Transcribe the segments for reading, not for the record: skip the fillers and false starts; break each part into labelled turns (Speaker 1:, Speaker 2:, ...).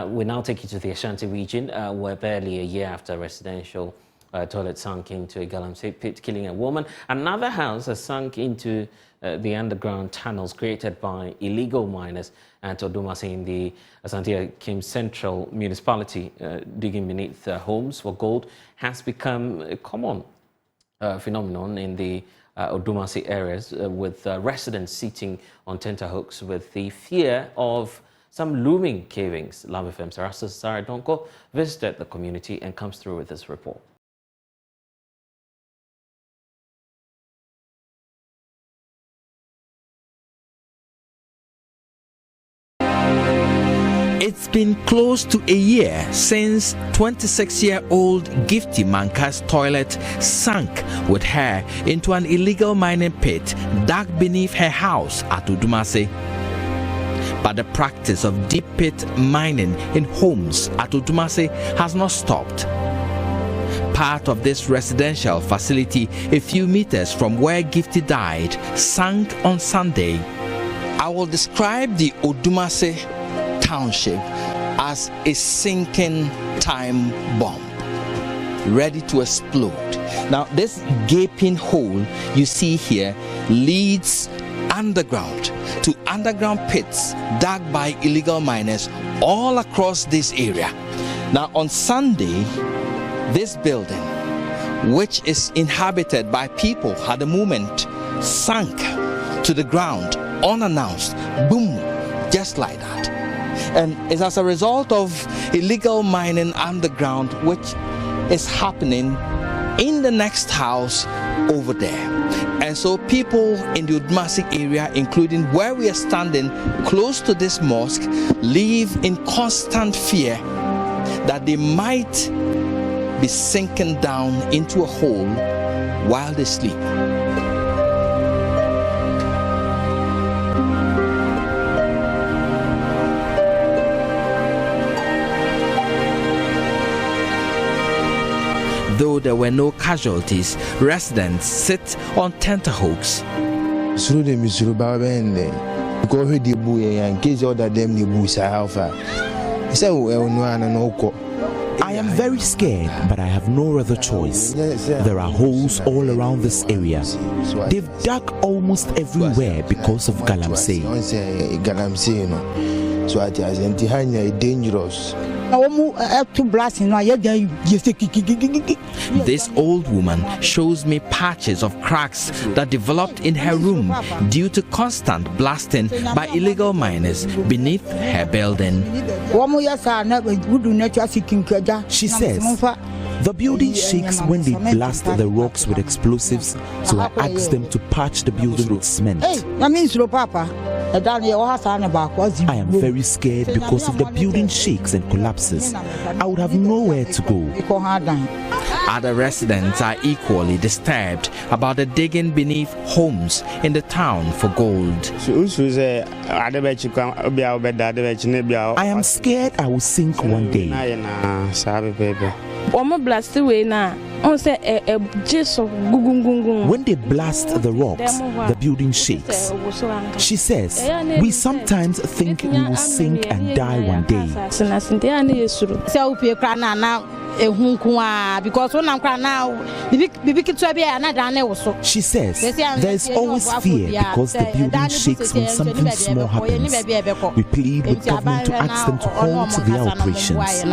Speaker 1: We now take you to the Ashanti region, where barely a year after a residential toilet sunk into a Galamsey pit, killing a woman. Another house has sunk into the underground tunnels created by illegal miners at Odumase in the Ashanti Region Central Municipality. Digging beneath homes for gold has become a common phenomenon in the Odumase areas, with residents sitting on tenterhooks with the fear of some looming cavings. Love FM Sarasa Sarah Donko visited the community and comes through with this report.
Speaker 2: It's been close to a year since 26-year-old Gifty Manka's toilet sank with her into an illegal mining pit dug beneath her house at Odumase. But the practice of deep pit mining in homes at Odumase has not stopped. Part of this residential facility, a few meters from where Gifty died, sank on Sunday. I will describe the Odumase township as a sinking time bomb, ready to explode. Now, this gaping hole you see here leads underground to underground pits dug by illegal miners all across this area. Now, on Sunday, this building, which is inhabited by people at the moment, sank to the ground unannounced. Boom, just like that. And it's as a result of illegal mining underground, which is happening in the next house over there. And so people in the Odumase area, including where we are standing close to this mosque, live in constant fear that they might be sinking down into a hole while they sleep. Though there were no casualties, residents sit on tenterhooks.
Speaker 3: I am very scared, but I have no other choice. There are holes all around this area. They've dug almost everywhere because of Galamsey.
Speaker 4: So it is dangerous.
Speaker 2: This old woman shows me patches of cracks that developed in her room due to constant blasting by illegal miners beneath her building.
Speaker 3: She says, the building shakes when they blast the rocks with explosives, so I asked them to patch the building with cement. I am very scared because if the building shakes and collapses, I would have nowhere to go.
Speaker 2: Other residents are equally disturbed about the digging beneath homes in the town for gold.
Speaker 3: I am scared I will sink one day.
Speaker 5: When they blast
Speaker 3: the rocks, the building shakes. She says, we sometimes think we will sink and die one day. She says, there is always fear because the building shakes when something small happens. We plead with government to ask them to halt their operations.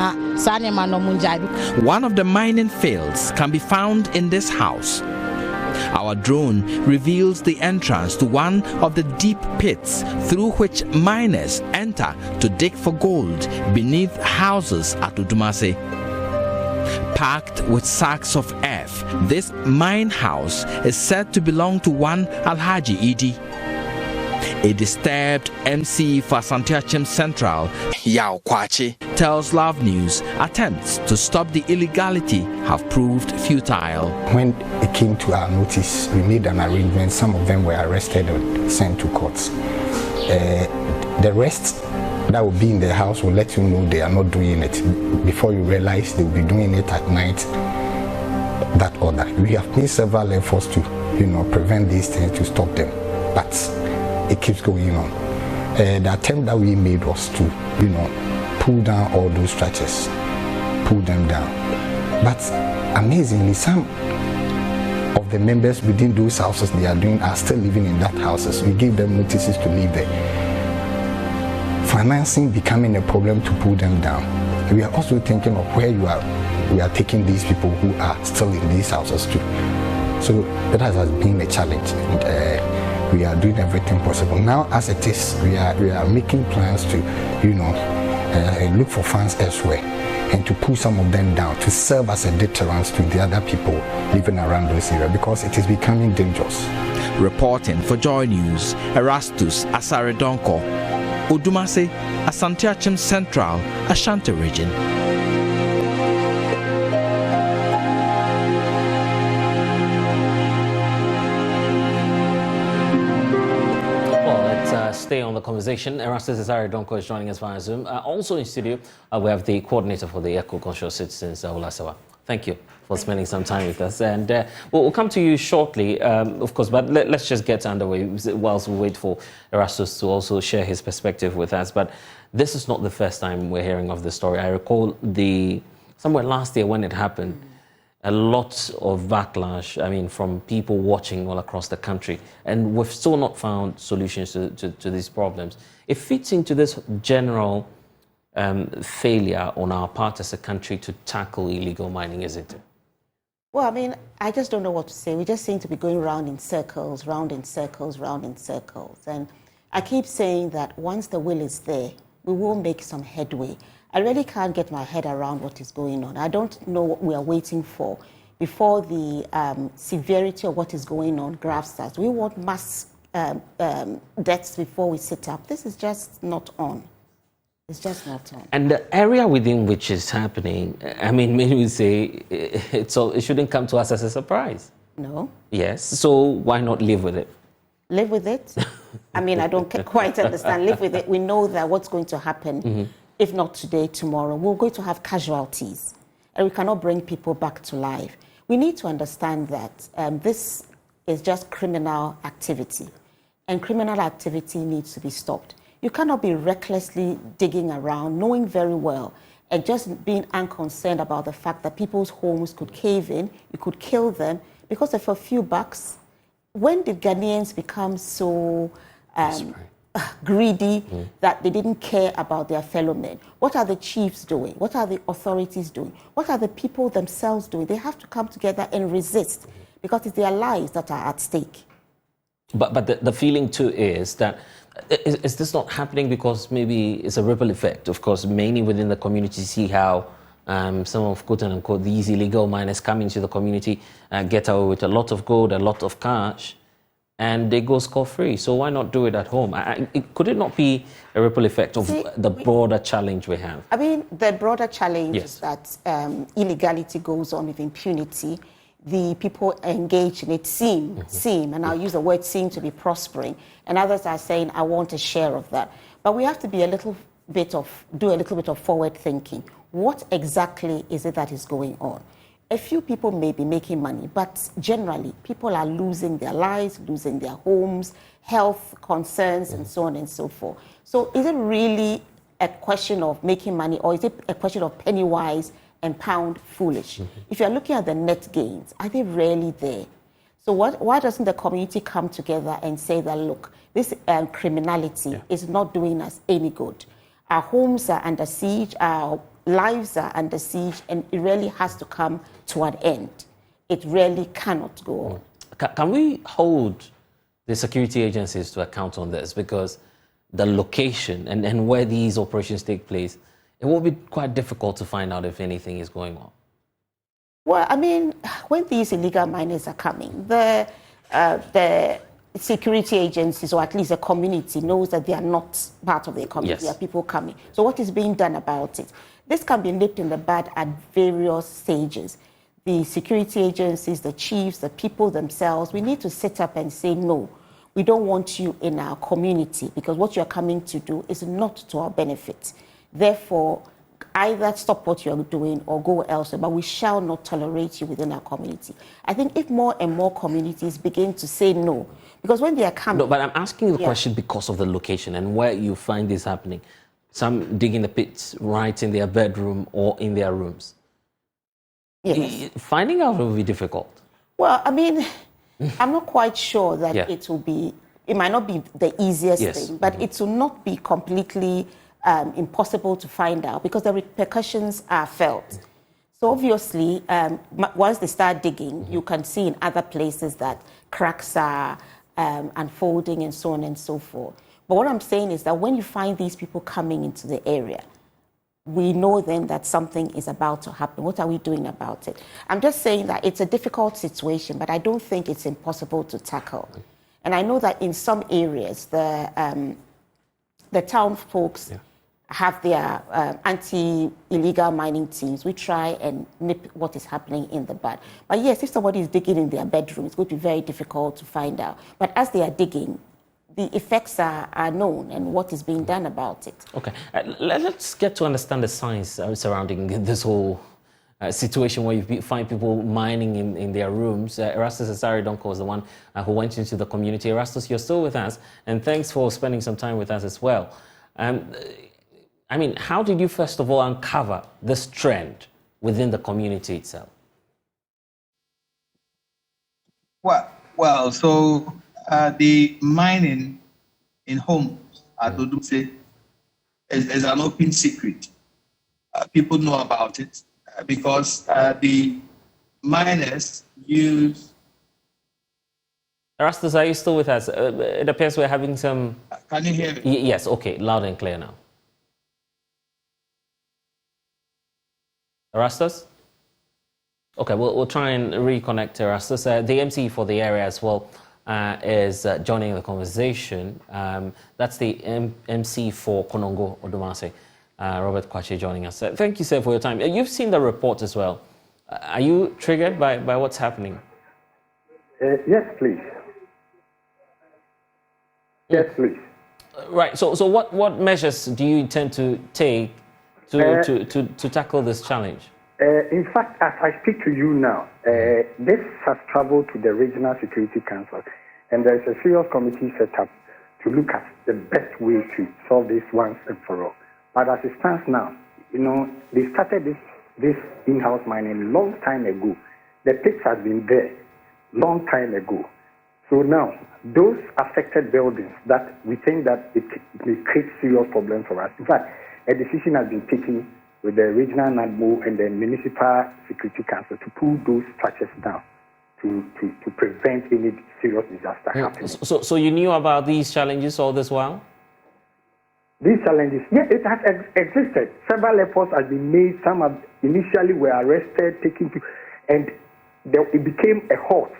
Speaker 2: One of the mining fields can be found in this house. Our drone reveals the entrance to one of the deep pits through which miners enter to dig for gold beneath houses at Odumase. Packed with sacks of earth, this mine house is said to belong to one Alhaji Idi. A disturbed MC for Ashanti Region Central, Yao Kwachi, tells Love News attempts to stop the illegality have proved futile.
Speaker 6: When it came to our notice, we made an arrangement. Some of them were arrested and sent to courts. The rest that will be in the house will let you know they are not doing it. Before you realize they will be doing it at night, that order. We have made several efforts to, prevent these things, to stop them. But it keeps going on. The attempt that we made was to, pull down all those structures, pull them down. But amazingly, some of the members within those houses they are doing are still living in that houses. We give them notices to leave there. Financing becoming a problem to pull them down. We are also thinking of where we are taking these people who are still in these houses too. So that has been a challenge. And, we are doing everything possible. Now as it is, we are making plans to, look for funds elsewhere and to pull some of them down to serve as a deterrent to the other people living around those areas because it is becoming dangerous.
Speaker 2: Reporting for Joy News, Erastus Asaredonko, Odumase, Asante Region Central, Ashanti Region.
Speaker 1: Stay on the conversation. Erastus Asaredonko is joining us via Zoom. Also in studio, we have the coordinator for the Eco-Conscious Citizens, Olasewa. Thank you for spending some time with us. And we'll come to you shortly, of course, but let's just get underway whilst we wait for Erastus to also share his perspective with us. But this is not the first time we're hearing of the story. I recall somewhere last year when it happened, a lot of backlash, from people watching all across the country. And we've still not found solutions to these problems. It fits into this general failure on our part as a country to tackle illegal mining, is it?
Speaker 5: Well, I just don't know what to say. We just seem to be going round in circles, round in circles, round in circles. And I keep saying that once the will is there, we will make some headway. I really can't get my head around what is going on. I don't know what we are waiting for before the severity of what is going on grabs us. We want mass deaths before we sit up. This is just not on. It's just not on.
Speaker 1: And the area within which it's happening, many would say it shouldn't come to us as a surprise.
Speaker 5: No.
Speaker 1: Yes. So why not live with it?
Speaker 5: Live with it? I don't quite understand. Live with it. We know that what's going to happen, if not today, tomorrow, we're going to have casualties. And we cannot bring people back to life. We need to understand that this is just criminal activity. And criminal activity needs to be stopped. You cannot be recklessly digging around, knowing very well, and just being unconcerned about the fact that people's homes could cave in, you could kill them because of a few bucks. When did Ghanaians become so greedy that they didn't care about their fellow men? What are the chiefs doing? What are the authorities doing? What are the people themselves doing? They have to come together and resist because it's their lives that are at stake.
Speaker 1: But the feeling too is that is this not happening because maybe it's a ripple effect? Of course, mainly within the community, see how some of quote unquote these illegal miners come into the community, get away with a lot of gold, a lot of cash, and they go scot-free. So why not do it at home? Could it not be a ripple effect of the broader challenge we have?
Speaker 5: The broader challenge is that illegality goes on with impunity. The people engaged in it seem, and I'll use the word seem, to be prospering. And others are saying, I want a share of that. But we have to be do a little bit of forward thinking. What exactly is it that is going on? A few people may be making money, but generally people are losing their lives, losing their homes, health concerns, and so on and so forth. So is it really a question of making money, or is it a question of penny wise and pound foolish? If you're looking at the net gains, are they really there? So why doesn't the community come together and say that, look, this criminality is not doing us any good. Our homes are under siege, our lives are under siege, and it really has to come to an end. It really cannot go on.
Speaker 1: Can we hold the security agencies to account on this? Because the location and where these operations take place, it will be quite difficult to find out if anything is going on.
Speaker 5: Well, when these illegal miners are coming, the security agencies, or at least the community, knows that they are not part of the community. There are people coming. So what is being done about it? This can be nipped in the bud at various stages. The security agencies, the chiefs, the people themselves, we need to sit up and say, no, we don't want you in our community because what you're coming to do is not to our benefit. Therefore, either stop what you're doing or go elsewhere, but we shall not tolerate you within our community. I think if more and more communities begin to say no, because when they are coming...
Speaker 1: No, but I'm asking you the question because of the location and where you find this happening. Some digging the pits right in their bedroom or in their rooms.
Speaker 5: Yes.
Speaker 1: Finding out will be difficult.
Speaker 5: Well, I mean, I'm not quite sure that it will be, it might not be the easiest thing, but it will not be completely impossible to find out because the repercussions are felt. So obviously, once they start digging, you can see in other places that cracks are unfolding and so on and so forth. But what I'm saying is that when you find these people coming into the area, we know then that something is about to happen. What are we doing about it? I'm just saying that it's a difficult situation, but I don't think it's impossible to tackle. And I know that in some areas, the town folks have their anti-illegal mining teams. We try and nip what is happening in the bud. But yes, if somebody is digging in their bedroom, it's going to be very difficult to find out. But as they are digging, the effects are known and what is being done about it.
Speaker 1: Okay, let's get to understand the science surrounding this whole situation where you find people mining in their rooms. Erastus Asare-Donko was the one who went into the community. Erastus, you're still with us, and thanks for spending some time with us as well. I mean, how did you first of all uncover this trend within the community itself?
Speaker 7: Well, so the mining in homes at Odumase is an open secret. People know about it because the miners use...
Speaker 1: Erastus, are you still with us? It appears we're having some...
Speaker 7: Can you hear me?
Speaker 1: Yes, okay, loud and clear now. Erastus? Okay, we'll try and reconnect Erastus. The MC for the area as well is joining the conversation. That's the MC for Konongo, Odumase, Robert Kwache joining us. Thank you, sir, for your time. You've seen the report as well. Are you triggered by what's happening?
Speaker 8: Yes, please. Yes, please.
Speaker 1: Right, so what measures do you intend to take to tackle this challenge?
Speaker 8: In fact, as I speak to you now, this has traveled to the Regional Security Council, and there is a serious committee set up to look at the best way to solve this once and for all. But as it stands now, you know, they started this in-house mining long time ago. The pits have been there long time ago. So now, those affected buildings that we think that it may create serious problems for us. In fact, a decision has been taken with the regional NADMO and the Municipal Security Council to pull those structures down to prevent any serious disaster happening.
Speaker 1: So you knew about these challenges all this while?
Speaker 8: These challenges, yeah, it has existed. Several efforts have been made. Some have initially were arrested, taken to, and it became a halt.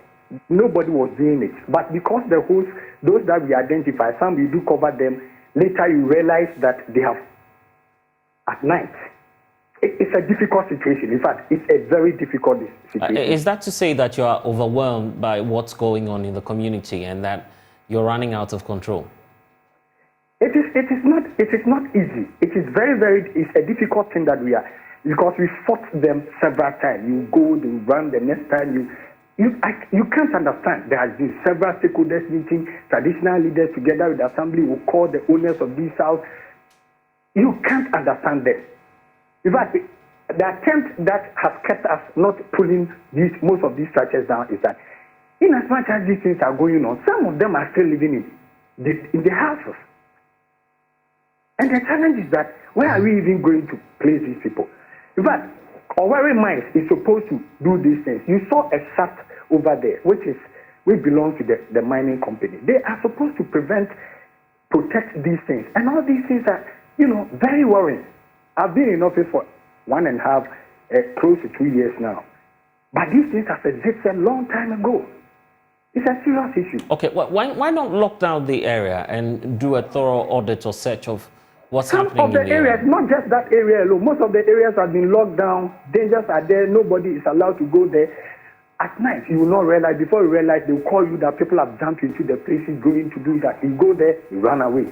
Speaker 8: Nobody was doing it. But because those that we identify, some we do cover them, later you realize that they have, at night, it's a difficult situation. In fact, it's a very difficult situation.
Speaker 1: Is that to say that you are overwhelmed by what's going on in the community and that you're running out of control?
Speaker 8: It is not easy. It is it's a difficult thing that we are, because we fought them several times. You go, they run, the next time you can't understand. There has been several stakeholders meeting, traditional leaders together with the assembly will call the owners of these houses. You can't understand them. In fact, the attempt that has kept us not pulling most of these structures down is that in as much as these things are going on, some of them are still living in the houses. And the challenge is that where are we even going to place these people? In fact, Owerri Mines is supposed to do these things. You saw a shaft over there, which belongs to the mining company. They are supposed to protect these things. And all these things are, very worrying. I've been in office for 1.5, close to 2 years now. But these things have existed a long time ago. It's a serious issue.
Speaker 1: Okay, well, why not lock down the area and do a thorough audit or search of what's happening in the area?
Speaker 8: Some of the areas, not just that area alone, most of the areas have been locked down. Dangers are there. Nobody is allowed to go there. At night, you will not realize. Before you realize, they will call you that people have jumped into the places going to do that. You go there, you run away.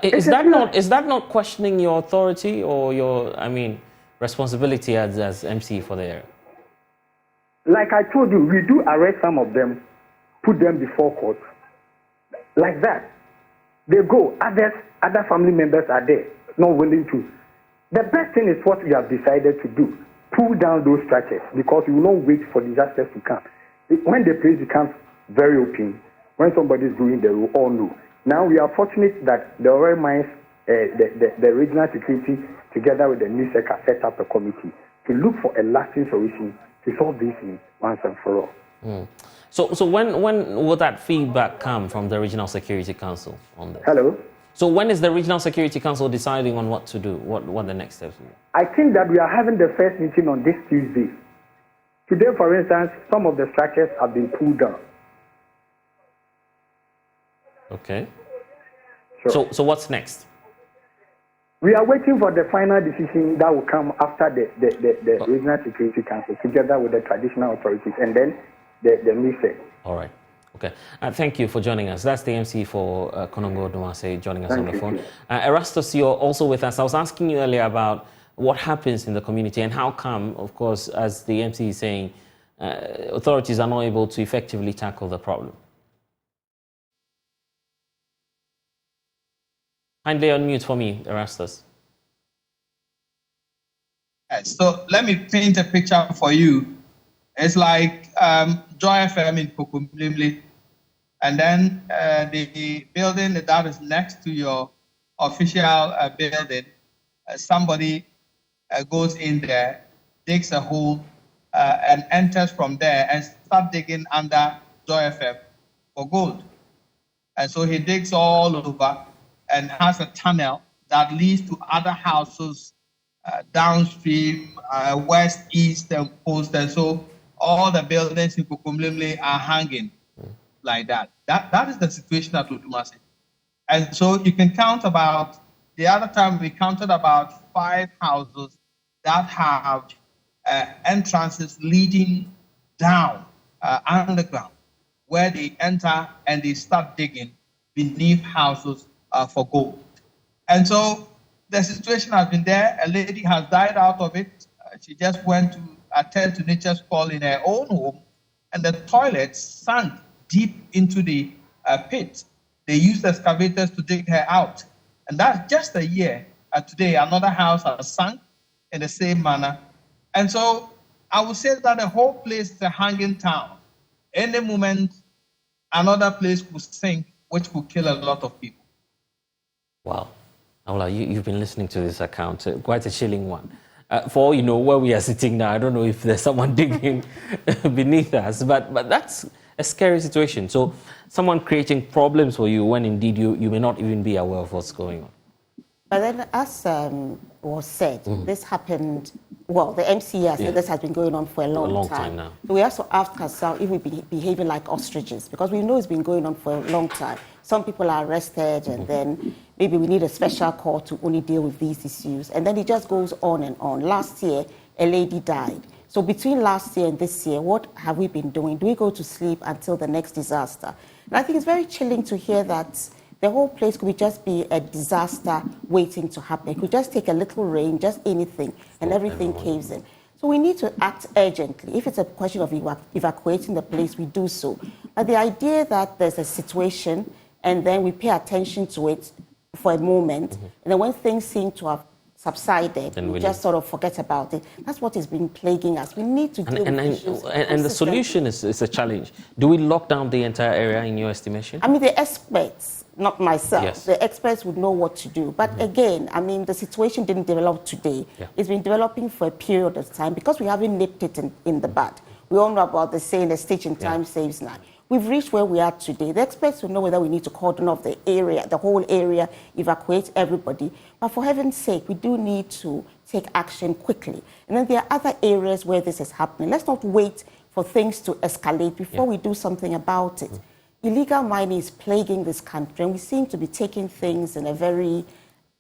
Speaker 1: Is that not questioning your authority or your, responsibility as MC for the area?
Speaker 8: Like I told you, we do arrest some of them, put them before court. Like that. They go. Other family members are there. not willing to. The best thing is what we have decided to do. Pull down those structures because we will not wait for disasters to come. When the place becomes very open, when somebody is doing, they will all know. Now we are fortunate that the oil mines, the regional security, together with the NISECA, set up a committee to look for a lasting solution to solve this in once and for all.
Speaker 1: So when will that feedback come from the Regional Security Council on this?
Speaker 8: Hello?
Speaker 1: So when is the Regional Security Council deciding on what to do? What the next steps will be?
Speaker 8: I think that we are having the first meeting on this Tuesday. Today, for instance, some of the structures have been pulled down.
Speaker 1: Okay.
Speaker 8: Sure.
Speaker 1: So what's next?
Speaker 8: We are waiting for the final decision that will come after the Regional Security Council, together with the traditional authorities, and then the MISEC.
Speaker 1: All right. Okay. Thank you for joining us. That's the MC for Konongo Odumase joining us on the phone. Erastus, you're also with us. I was asking you earlier about what happens in the community and how come, of course, as the MC is saying, authorities are not able to effectively tackle the problem. Kindly unmute for me, Erastus.
Speaker 7: So let me paint a picture for you. It's like Joy FM in Kokumlimli, and then the building that is next to your official building, somebody goes in there, digs a hole, and enters from there and start digging under Joy FM for gold. And so he digs all over and has a tunnel that leads to other houses downstream, west, east, and coast. And so all the buildings in Kokumlimli are hanging like that. That is the situation at Odumase. And so you can count about, the other time we counted about 5 houses that have entrances leading down underground, where they enter and they start digging beneath houses for gold. And so the situation has been there. A lady has died out of it. She just went to attend to nature's call in her own home, and the toilet sank deep into the pit. They used excavators to dig her out. And that's just a year. Today, another house has sunk in the same manner. And so I would say that the whole place is a hanging town. Any moment, another place could sink, which could kill a lot of people.
Speaker 1: Wow. Aula, you've been listening to this account, quite a chilling one. For all you know, where we are sitting now, I don't know if there's someone digging beneath us, but that's a scary situation. So someone creating problems for you when indeed you may not even be aware of what's going on. But
Speaker 5: then, as was said, this happened, well, the MCA said this has been going on for a long time now. So we have to ask ourselves if we're behaving like ostriches, because we know it's been going on for a long time. Some people are arrested, and then maybe we need a special court to only deal with these issues. And then it just goes on and on. Last year, a lady died. So between last year and this year, what have we been doing? Do we go to sleep until the next disaster? And I think it's very chilling to hear that the whole place could just be a disaster waiting to happen. It could just take a little rain, just anything, and everything caves in. So we need to act urgently. If it's a question of evacuating the place, we do so. But the idea that there's a situation and then we pay attention to it for a moment, and then when things seem to have subsided, we just sort of forget about it. That's what has been plaguing us. We need to deal with issues.
Speaker 1: And the solution is a challenge. Do we lock down the entire area in your estimation?
Speaker 5: I mean, the experts, not myself, the experts would know what to do. But again, I mean, the situation didn't develop today. It's been developing for a period of time because we haven't nipped it in the bud. We all know about the saying, the stitch in time saves 9. We've reached where we are today. The experts will know whether we need to cordon off the area, the whole area, evacuate everybody. But for heaven's sake, we do need to take action quickly. And then there are other areas where this is happening. Let's not wait for things to escalate before we do something about it. Illegal mining is plaguing this country, and we seem to be taking things in a very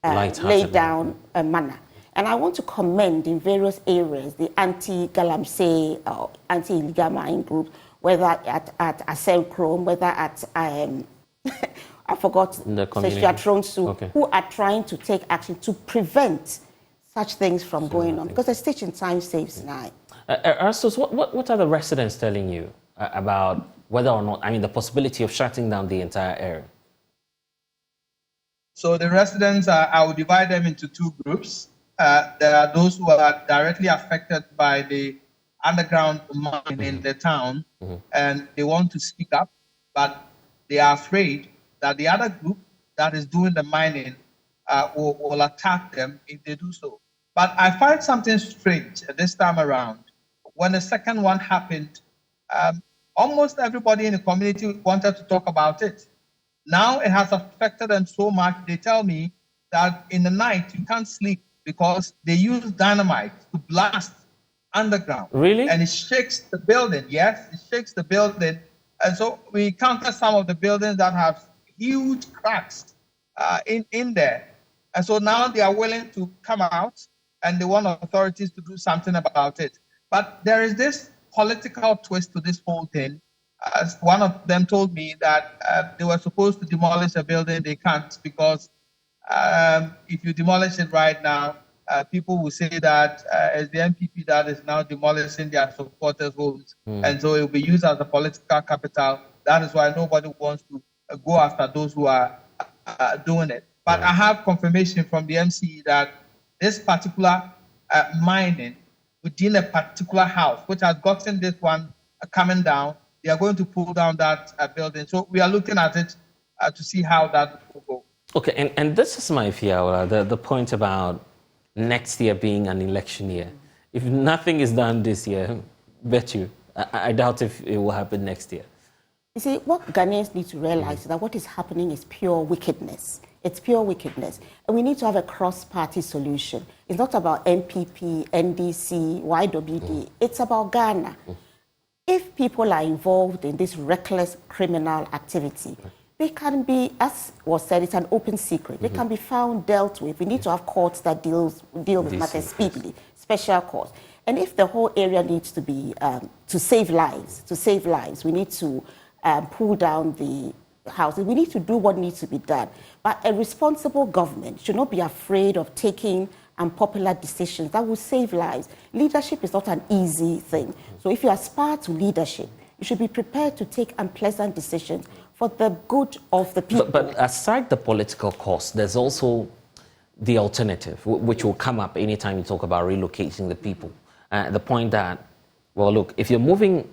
Speaker 5: laid-down manner. And I want to commend in various areas the anti-Galamsey, anti-illegal mining group, whether at Asencrom, whether at, I forgot, Seshiatronsu, who are trying to take action to prevent such things from going on, because a stitch in time saves 9.
Speaker 1: Erastus, what are the residents telling you about whether or not, I mean, the possibility of shutting down the entire area?
Speaker 7: So the residents, I will divide them into two groups. There are those who are directly affected by the underground mine in the town, and they want to speak up, but they are afraid that the other group that is doing the mining will attack them if they do so. But I find something strange this time around. When the second one happened, almost everybody in the community wanted to talk about it. Now it has affected them so much, they tell me that in the night you can't sleep because they use dynamite to blast underground.
Speaker 1: Really?
Speaker 7: And it shakes the building. Yes, it shakes the building. And so we counted some of the buildings that have huge cracks in there. And so now they are willing to come out and they want authorities to do something about it. But there is this political twist to this whole thing. As one of them told me that they were supposed to demolish a building, they can't because if you demolish it right now, people will say that as the MPP that is now demolishing their supporters' homes, and so it will be used as a political capital. That is why nobody wants to go after those who are doing it. But I have confirmation from the MC that this particular mining within a particular house, which has gotten this one coming down, they are going to pull down that building. So we are looking at it to see how that will go.
Speaker 1: Okay, and this is my fear, the point about next year being an election year. If nothing is done this year, bet you, I doubt if it will happen next year.
Speaker 5: You see, what Ghanaians need to realize is that what is happening is pure wickedness. It's pure wickedness. And we need to have a cross-party solution. It's not about MPP, NDC, YWD. It's about Ghana. If people are involved in this reckless criminal activity, they can be, as was said, it's an open secret. They can be found, dealt with. We need to have courts that deal with matters speedily, special courts. And if the whole area needs to be, to save lives, we need to pull down the houses. We need to do what needs to be done. But a responsible government should not be afraid of taking unpopular decisions that will save lives. Leadership is not an easy thing. So if you aspire to leadership, you should be prepared to take unpleasant decisions for the good of the people.
Speaker 1: But aside the political cost, there's also the alternative, which will come up anytime you talk about relocating the people. The point that, well, look, if you're moving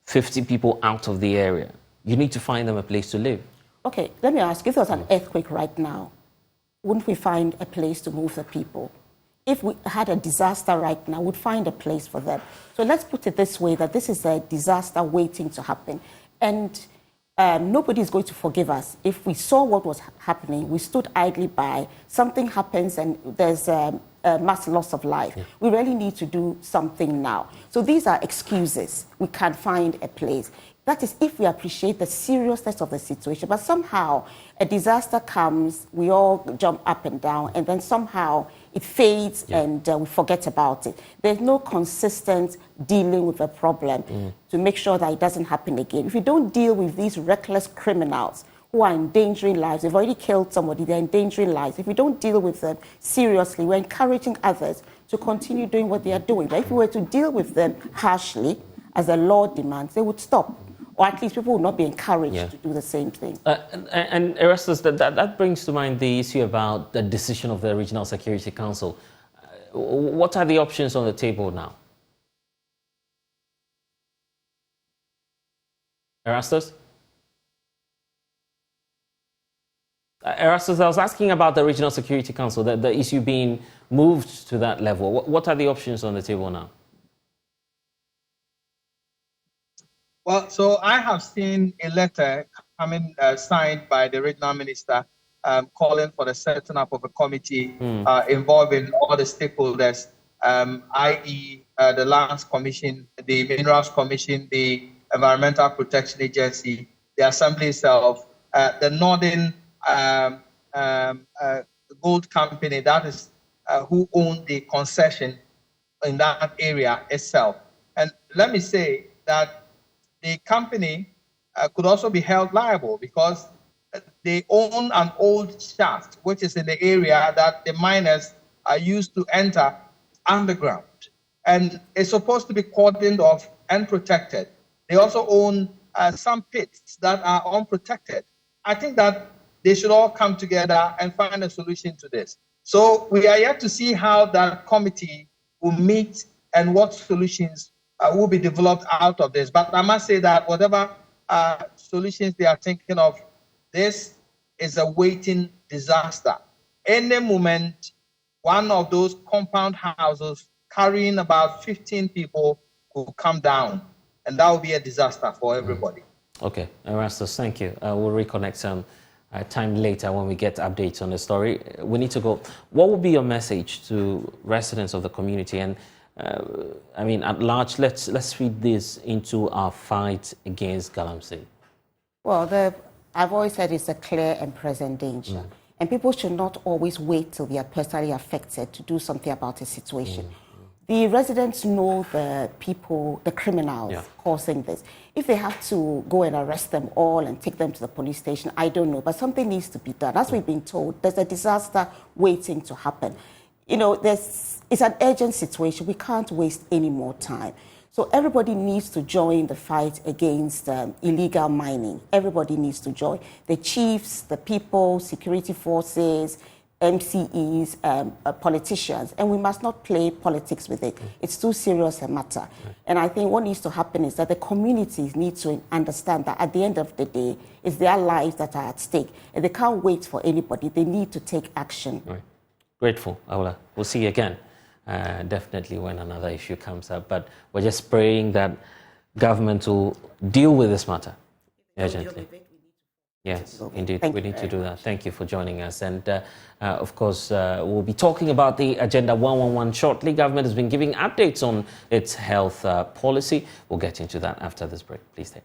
Speaker 1: 50 people out of the area, you need to find them a place to live.
Speaker 5: Okay, let me ask, if there was an earthquake right now, wouldn't we find a place to move the people? If we had a disaster right now, we'd find a place for them. So let's put it this way, that this is a disaster waiting to happen. And nobody is going to forgive us. If we saw what was happening, we stood idly by, something happens and there's a mass loss of life. Yeah. We really need to do something now. So these are excuses. We can't find a place. That is if we appreciate the seriousness of the situation. But somehow a disaster comes, we all jump up and down, and then somehow it fades and we forget about it. There's no consistent dealing with a problem to make sure that it doesn't happen again. If you don't deal with these reckless criminals who are endangering lives, they've already killed somebody, they're endangering lives. If we don't deal with them seriously, we're encouraging others to continue doing what they are doing. But if we were to deal with them harshly, as the law demands, they would stop. Or at least people would not be encouraged to do the same thing.
Speaker 1: And Erastus, that brings to mind the issue about the decision of the Regional Security Council. What are the options on the table now? Erastus? Erastus, I was asking about the Regional Security Council, the issue being moved to that level. What are the options on the table now?
Speaker 7: Well, so I have seen a letter coming signed by the regional minister calling for the setting up of a committee involving all the stakeholders, i.e. The Lands Commission, the Minerals Commission, the Environmental Protection Agency, the Assembly itself, the Northern Gold Company, that is who own the concession in that area itself. And let me say that the company could also be held liable because they own an old shaft, which is in the area that the miners are used to enter underground. And it's supposed to be cordoned off and protected. They also own some pits that are unprotected. I think that they should all come together and find a solution to this. So we are yet to see how that committee will meet and what solutions will be developed out of this. But I must say that whatever solutions they are thinking of, this is a waiting disaster. Any moment, one of those compound houses carrying about 15 people will come down, and that will be a disaster for everybody.
Speaker 1: Okay, Erastus, thank you. We'll reconnect some time later when we get updates on the story. We need to go. What would be your message to residents of the community? And I mean, at large, let's feed this into our fight against Galamsey.
Speaker 5: Well, I've always said it's a clear and present danger. And people should not always wait till they are personally affected to do something about a situation. The residents know the people, the criminals causing this. If they have to go and arrest them all and take them to the police station, I don't know. But something needs to be done. As we've been told, there's a disaster waiting to happen. You know, it's an urgent situation. We can't waste any more time. So everybody needs to join the fight against illegal mining. Everybody needs to join. The chiefs, the people, security forces, MCEs, politicians, and we must not play politics with it. It's too serious a matter. And I think what needs to happen is that the communities need to understand that at the end of the day, it's their lives that are at stake, and they can't wait for anybody. They need to take action.
Speaker 1: Right. Grateful, Aula. We'll see you again, definitely when another issue comes up. But we're just praying that government will deal with this matter urgently. Yes, indeed, we need to do that. Thank you for joining us. And of course, we'll be talking about the Agenda 111 shortly. Government has been giving updates on its health policy. We'll get into that after this break. Please stay.